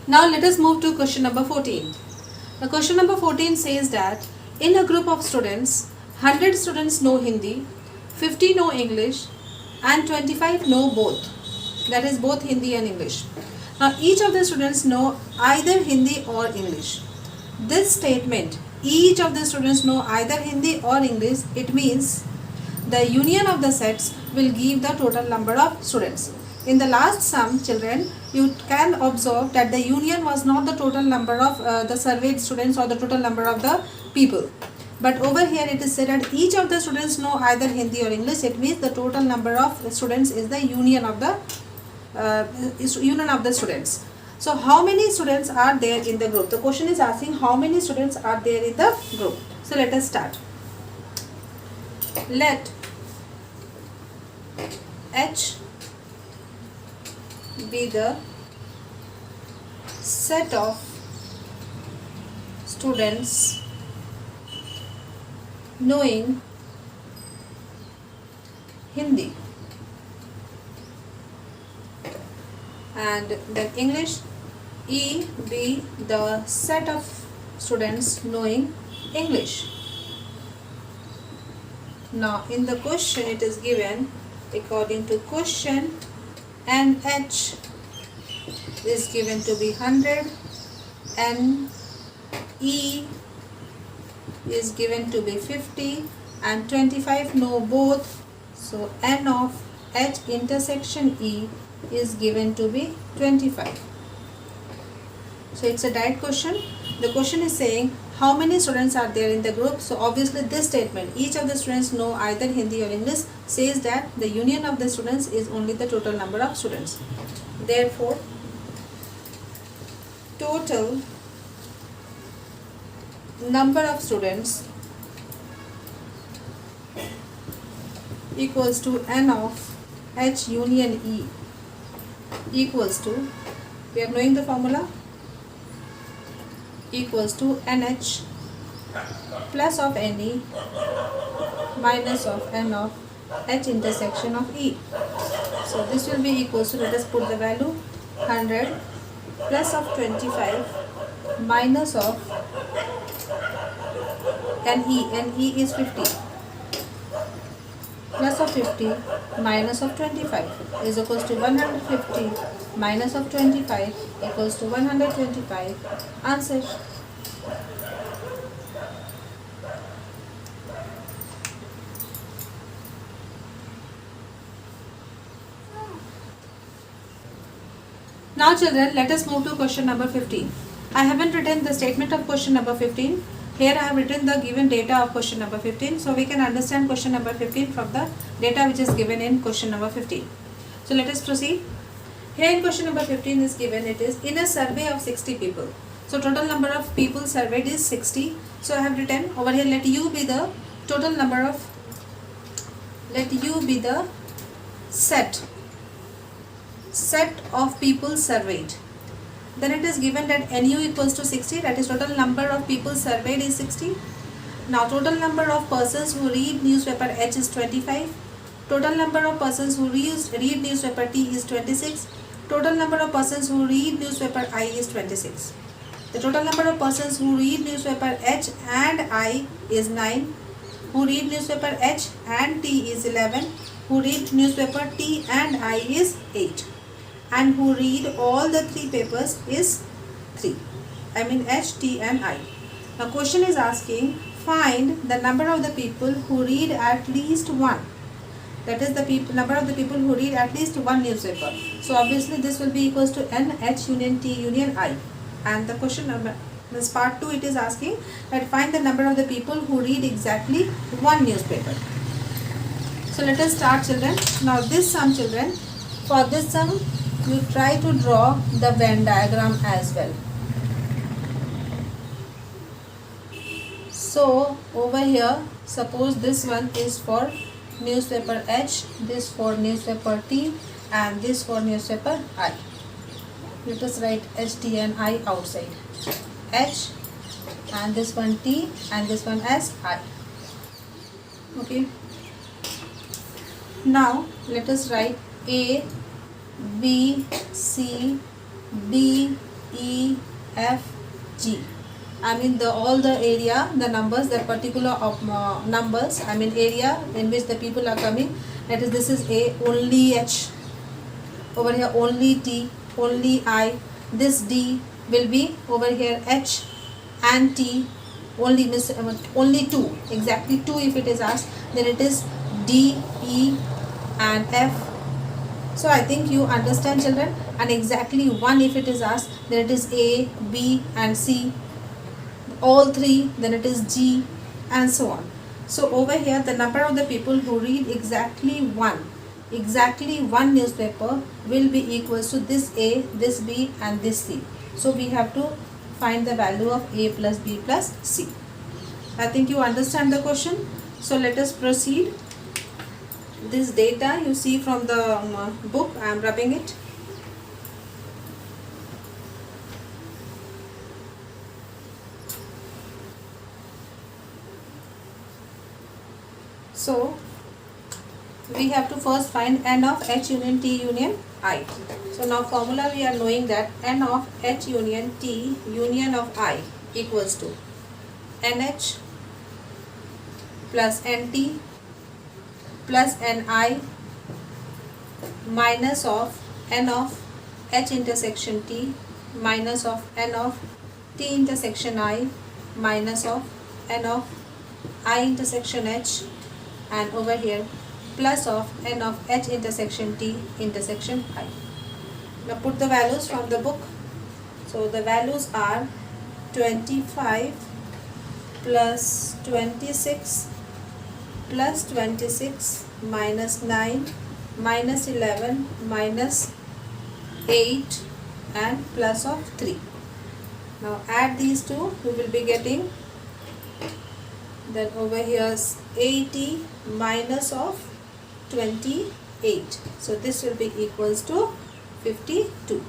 Now let us move to question number 14. The question number 14 says that in a group of students, 100 students know Hindi, 50 know English and 25 know both. That is both Hindi and English. Now each of the students know either Hindi or English. This statement, each of the students know either Hindi or English, it means the union of the sets will give the total number of students. In the last sum, children, you can observe that the union was not the total number of the surveyed students or the total number of the people. But over here it is said that each of the students know either Hindi or English. It means the total number of students is the union of the students. So how many students are there in the group? The question is asking how many students are there in the group. So let us start. Let H be the set of students knowing Hindi, and then English, E be the set of students knowing English. Now in the question it is given according to question, NH is given to be 100, NE is given to be 50 and 25 know both. So N of H intersection E is given to be 25. So it's a direct question. The question is saying how many students are there in the group. So obviously this statement, each of the students know either Hindi or English, says that the union of the students is only the total number of students. Therefore, total number of students equals to N of H union E equals to, we are knowing the formula, equals to NH plus of NE minus of N of H intersection of E. So this will be equals to, let us put the value, 100 plus of 25 minus of NE is 50 plus of 50 minus of 25 is equals to 150 minus of 25 equals to 125. Answer. Now children, let us move to question number 15. I haven't written the statement of question number 15. Here I have written the given data of question number 15. So we can understand question number 15 from the data which is given in question number 15. So let us proceed. Here in question number 15 is given, it is in a survey of 60 people. So total number of people surveyed is 60. So I have written over here, let U be the total number of, let U be the set of people surveyed. Then it is given that NU equals to 60, that is total number of people surveyed is 60. Now total number of persons who read newspaper H is 25. Total number of persons who read newspaper T is 26. Total number of persons who read newspaper I is 26. The total number of persons who read newspaper H and I is 9. Who read newspaper H and T is 11. Who read newspaper T and I is 8. And who read all the three papers is 3. I mean H, T and I. Now question is asking, find the number of the people who read at least one. That is the number of the people who read at least one newspaper. So obviously this will be equals to N, H union T union I. And the question number, this part 2, it is asking that find the number of the people who read exactly one newspaper. So let us start children. Now this sum children, for this sum you try to draw the Venn diagram as well. So over here, suppose this one is for newspaper H, this for newspaper T and this for newspaper I. Let us write H, T and I outside. H and this one T and this one as I. Okay. Now let us write A, B, C, D, E, F, G. I mean all the area, the numbers, the particular numbers, I mean area in which the people are coming. That is, this is A, only H. Over here only T, only I. This D will be over here H and T. Only 2, exactly 2 if it is asked, then it is D, E and F. So I think you understand, children. And exactly 1 if it is asked, then it is A, B and C. All 3, then it is G and so on. So over here the number of the people who read exactly one newspaper will be equals to this A, this B and this C. So we have to find the value of A plus B plus C. I think you understand the question. So let us proceed. This data you see from the book, I am rubbing it. So we have to first find n of H union T union I. So now formula we are knowing that n of H union T union of I equals to NH plus NT plus NI minus of n of H intersection T minus of n of T intersection I minus of n of I intersection H, and over here plus of n of H intersection T intersection I. Now put the values from the book. So the values are 25 plus 26 plus 26 minus 9 minus 11 minus 8 and plus of 3. Now add these two, we will be getting, then over here is 80 minus of 28. So this will be equals to 52.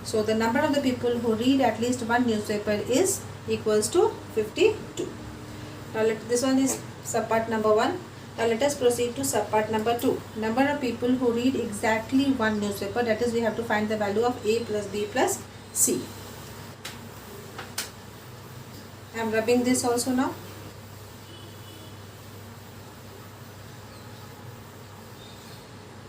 So the number of the people who read at least one newspaper is equals to 52. Now this one is subpart number 1. Now let us proceed to subpart number 2. Number of people who read exactly one newspaper, that is we have to find the value of A plus B plus C. I am rubbing this also now.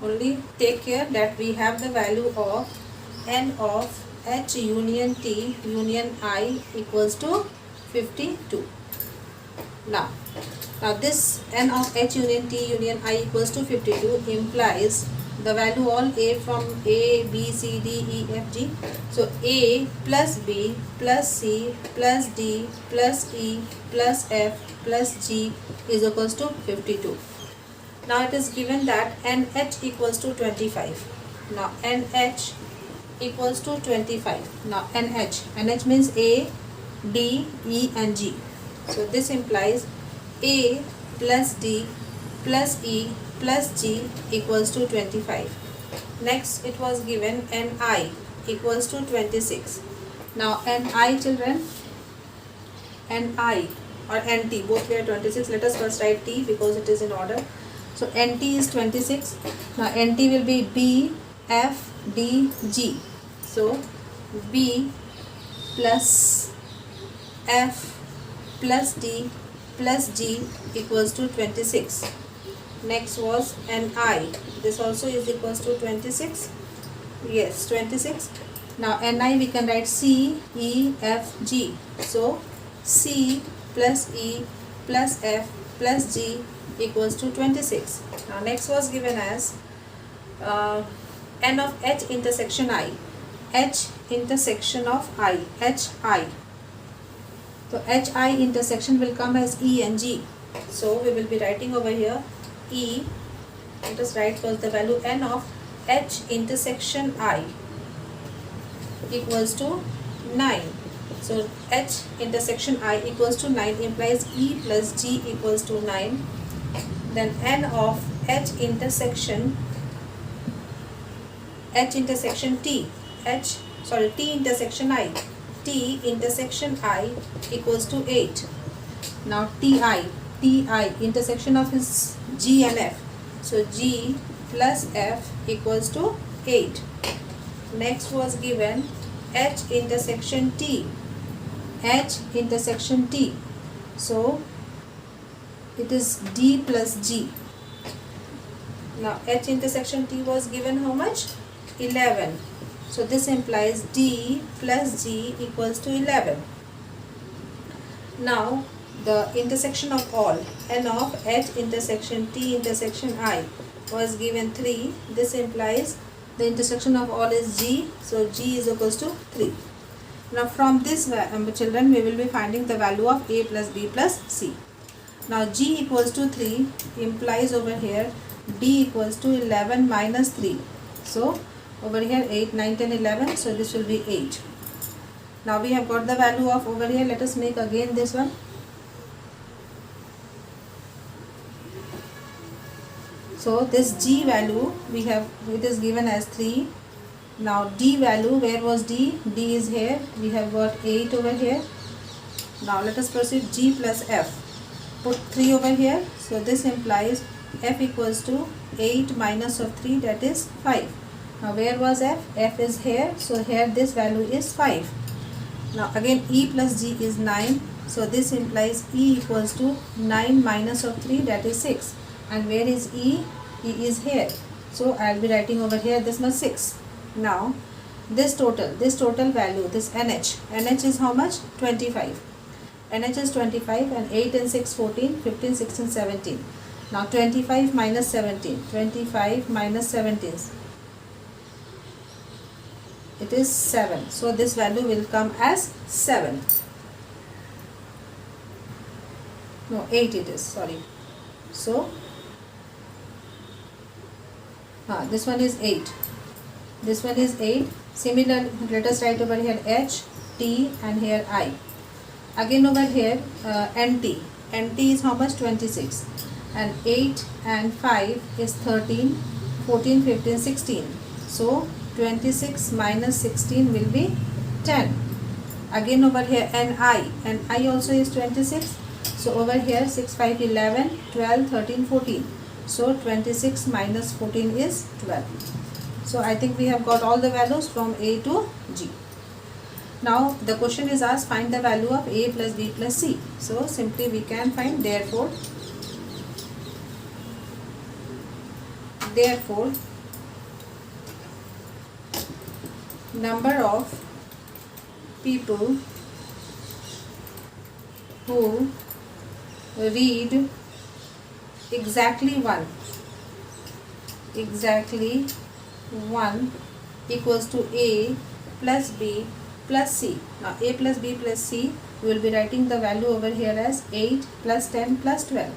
Only take care that we have the value of n of H union T union I equals to 52. Now this n of H union T union I equals to 52 implies the value all A from A, B, C, D, E, F, G. So A plus B plus C plus D plus E plus F plus G is equals to 52. Now it is given that NH equals to 25. Now NH equals to 25. Now NH means A, D, E and G. So this implies A plus D plus E plus G equals to 25. Next it was given NI equals to 26. Now NI, children, NI or NT, both were 26. Let us first write T because it is in order. So NT is 26. Now NT will be B, F, D, G. So B plus F plus D plus G equals to 26. Next was NI. This also is equals to 26. Yes, 26. Now NI we can write C, E, F, G. So C plus E plus F plus G equals to 26. Now next was given as n of H intersection I. H intersection of I. HI. So HI intersection will come as E and G. So we will be writing over here E. Let us write first the value n of H intersection I equals to 9. So H intersection I equals to 9 implies E plus G equals to 9. Then n of T intersection T intersection I equals to 8. Now TI intersection of his G and F. So G plus F equals to 8. Next was given H intersection T. H intersection T. So it is D plus G. Now H intersection T was given how much? 11. So this implies D plus G equals to 11. Now the intersection of all, N of H intersection T intersection I was given 3. This implies the intersection of all is G. So G is equals to 3. Now from this children, we will be finding the value of A plus B plus C. Now G equals to 3 implies over here D equals to 11 minus 3. So over here 8, 9, 10, 11. So this will be 8. Now we have got the value of over here. Let us make again this one. So this G value we have, it is given as 3. Now D value, where was D? D is here. We have got 8 over here. Now let us proceed. G plus F. Put 3 over here. So this implies F equals to 8 minus of 3, that is 5. Now where was F? F is here. So here this value is 5. Now again E plus G is 9. So this implies E equals to 9 minus of 3, that is 6. And where is E? E is here. So I will be writing over here this much 6. Now this total value, this NH is how much? 25. NH is 25 and 8 and 6, 14, 15, 16, 17. Now 25 minus 17. 25 minus 17. It is 7. So this value will come as 7. No, 8 it is, sorry. So this one is 8. This one is 8. Similarly, let us write over here H, T and here I. Again over here NT. NT is how much? 26. And 8 and 5 is 13, 14, 15, 16. So 26 minus 16 will be 10. Again over here NI. And I also is 26. So over here 6, 5, 11, 12, 13, 14. So 26 minus 14 is 12. So I think we have got all the values from A to G. Now the question is asked, find the value of A plus B plus C. So simply we can find therefore number of people who read exactly one equals to A plus B plus C. Now A plus B plus C, we will be writing the value over here as 8 plus 10 plus 12.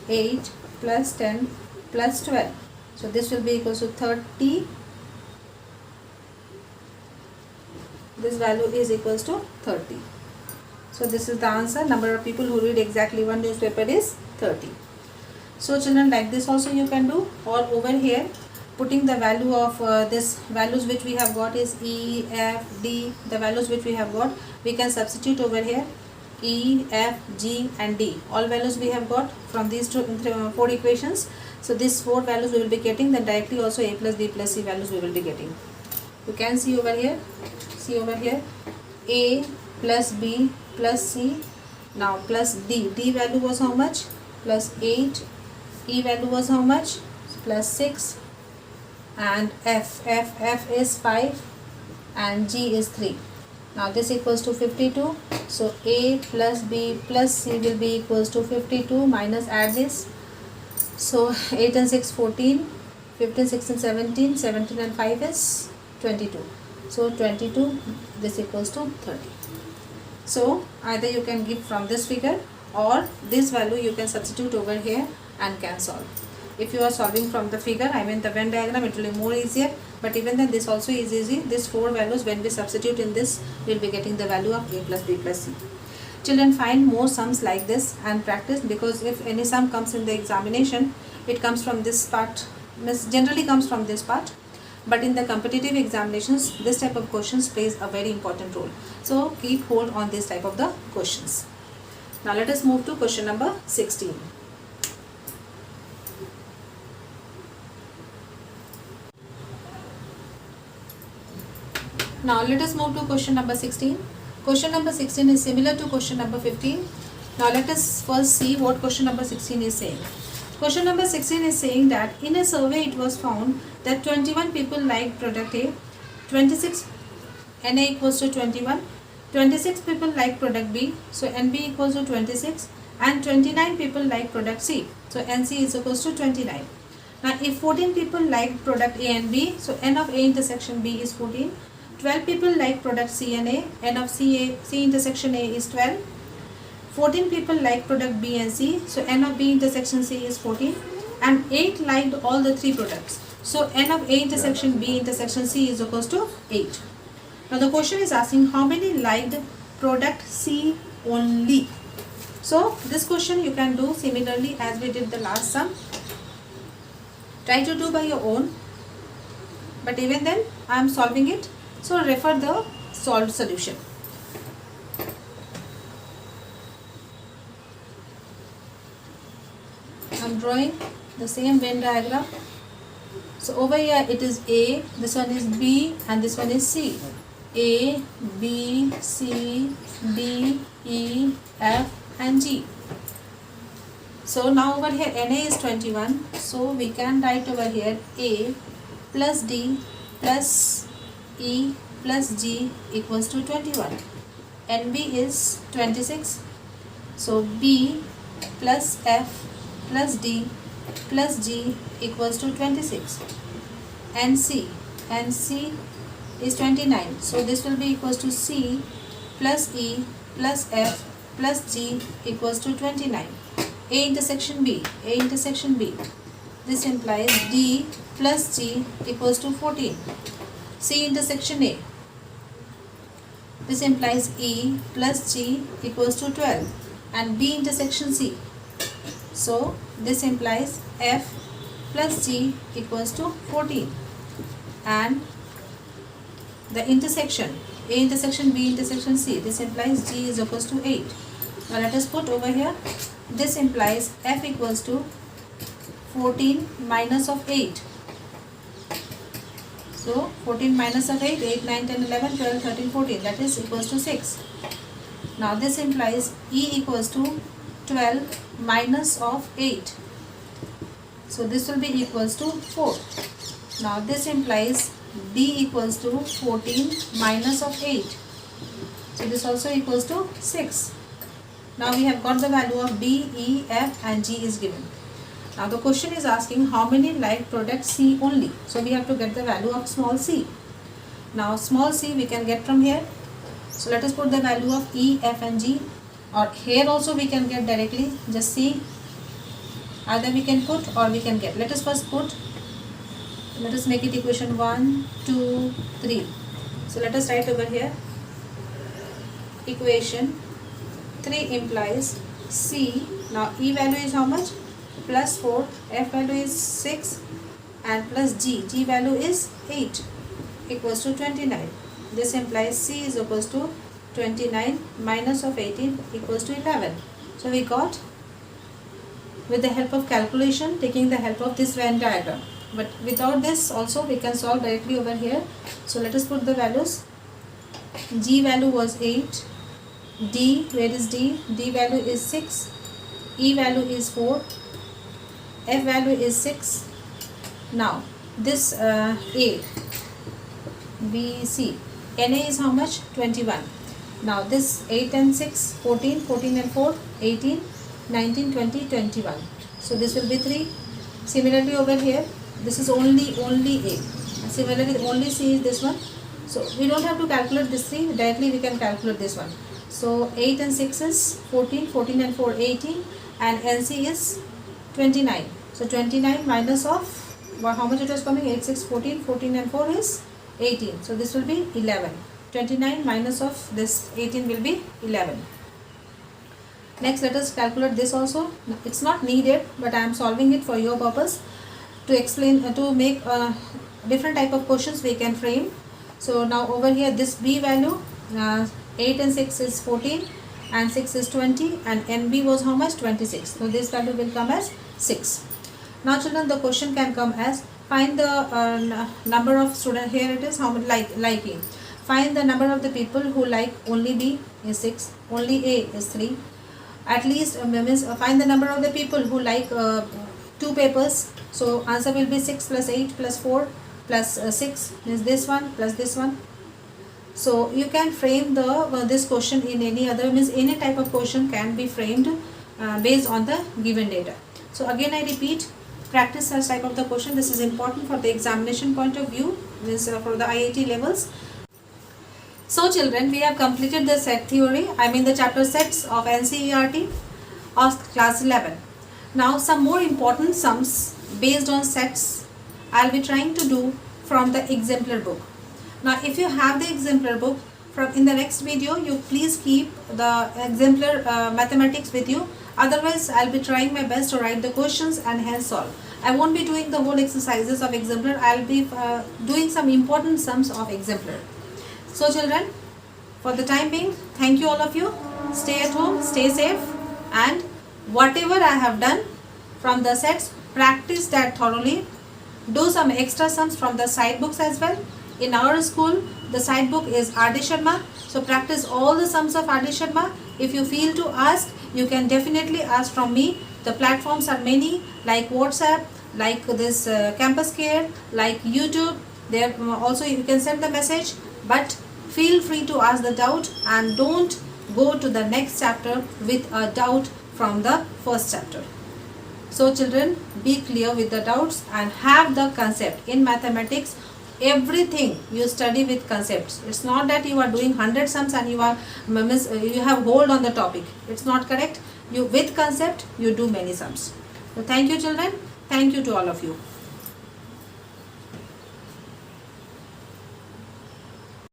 8 plus 10 plus 12. So this will be equals to 30. This value is equals to 30. So this is the answer. Number of people who read exactly one newspaper is 30. So children, like this also you can do, or over here putting the value of this values which we have got is E, F, D. The values which we have got, we can substitute over here E, F, G and D. All values we have got from these 4 equations. So these 4 values we will be getting, then directly also A plus B plus C values we will be getting. You can see over here, A plus B plus C. Now plus D. D value was how much? Plus 8. E value was how much? Plus 6. And F is 5 and G is 3. Now this equals to 52. So A plus B plus C will be equals to 52 minus add this. So 8 and 6, 14, 15, 16, 17, 17 and 5 is 22. So 22, this equals to 30. So either you can give from this figure or this value you can substitute over here and can solve. If you are solving from the figure, I mean the Venn diagram, it will be more easier. But even then this also is easy. These 4 values when we substitute in this, we will be getting the value of A plus B plus C. Children, find more sums like this and practice, because if any sum comes in the examination, it comes from this part, generally comes from this part. But in the competitive examinations, this type of questions plays a very important role. So keep hold on this type of the questions. Now let us move to question number 16. Now let us move to question number 16. Question number 16 is similar to question number 15. Now let us first see what question number 16 is saying. Question number 16 is saying that in a survey it was found that 21 people liked product A, 26 NA equals to 21, 26 people like product B, so NB equals to 26, and 29 people like product C, so NC is equals to 29. Now if 14 people like product A and B, so N of A intersection B is 14, 12 people like product C and A, N of C intersection A is 12, 14 people like product B and C, so N of B intersection C is 14, and 8 liked all the three products, so N of A intersection B intersection C is equals to 8. Now the question is asking how many liked product C only. So this question you can do similarly as we did the last sum. Try to do by your own, but even then I am solving it, so refer the solved solution. I am drawing the same Venn diagram. So over here it is A, this one is B, and this one is C. A, B, C, D, E, F and G. So now over here NA is 21, so we can write over here A plus D plus E plus G equals to 21. NB is 26, so B plus F plus D plus G equals to 26. NC is 29, so this will be equals to C plus E plus F plus G equals to 29. A intersection B, this implies D plus G equals to 14. C intersection A, this implies E plus G equals to 12, and B intersection C, so this implies F plus G equals to 14, and the intersection A intersection B intersection C, this implies G is equals to 8. Now let us put over here, this implies F equals to 14 minus of 8. So 14 minus of 8, 8, 9, 10, 11, 12, 13, 14, that is equals to 6. Now this implies E equals to 12 minus of 8. So this will be equals to 4. Now this implies D equals to 14 minus of 8. So this also equals to 6. Now we have got the value of B, E, F and G is given. Now the question is asking how many like product C only. So we have to get the value of small c. Now small c we can get from here. So let us put the value of E, F and G, or here also we can get directly. Just see, either we can put or we can get. Let us first put. Let us make it equation 1, 2, 3. So let us write over here. Equation 3 implies C. Now E value is how much? Plus 4. F value is 6 and plus G. G value is 8 equals to 29. This implies C is equals to 29 minus of 18 equals to 11. So we got with the help of calculation, taking the help of this Venn diagram. But without this also we can solve directly over here. So let us put the values. G value was 8. D, where is D? D value is 6. E value is 4. F value is 6. Now this A, B, C. NA is how much? 21. Now this 8 and 6, 14, 14 and 4, 18, 19, 20, 21. So this will be 3. Similarly over here, this is only A. Similarly only C is this one. So we don't have to calculate this 3, directly we can calculate this one. So 8 and 6 is 14, 14 and 4, 18, and NC is 29. So 29 minus of, well, how much it was coming? 8, 6, 14, 14 and 4 is 18. So this will be 11. 29 minus of this 18 will be 11. Next let us calculate this also. It's not needed, but I am solving it for your purpose to explain, to make different type of questions we can frame. So now over here this B value, 8 and 6 is 14 and 6 is 20, and NB was how much? 26. So this value will come as 6. Now children, the question can come as find the number of students. Here it is how much liking. Find the number of the people who like only B is 6, only A is 3. At least means find the number of the people who like 2 papers. So answer will be 6 plus 8 plus 4 plus 6 is this one plus this one. So you can frame the this question in any other, means any type of question can be framed based on the given data. So again I repeat, practice such type of the question. This is important for the examination point of view, means for the IIT levels. So children, we have completed the set theory, I mean the chapter sets of NCERT of class 11. Now some more important sums based on sets I will be trying to do from the exemplar book. Now if you have the exemplar book, from in the next video you please keep the exemplar mathematics with you. Otherwise I will be trying my best to write the questions and hence solve. I won't be doing the whole exercises of exemplar. I will be doing some important sums of exemplar. So children, for the time being, thank you all of you. Stay at home, stay safe, and whatever I have done from the sets, practice that thoroughly. Do some extra sums from the side books as well. In our school, the side book is R.D. Sharma. So practice all the sums of R.D. Sharma. If you feel to ask, you can definitely ask from me. The platforms are many, like WhatsApp, like this Campus Care, like YouTube. There also you can send the message. But feel free to ask the doubt and don't go to the next chapter with a doubt from the first chapter. So children, be clear with the doubts and have the concept. In mathematics, everything you study with concepts. It's not that you are doing 100 sums and you have hold on the topic. It's not correct. You with concept you do many sums. So thank you children. Thank you to all of you.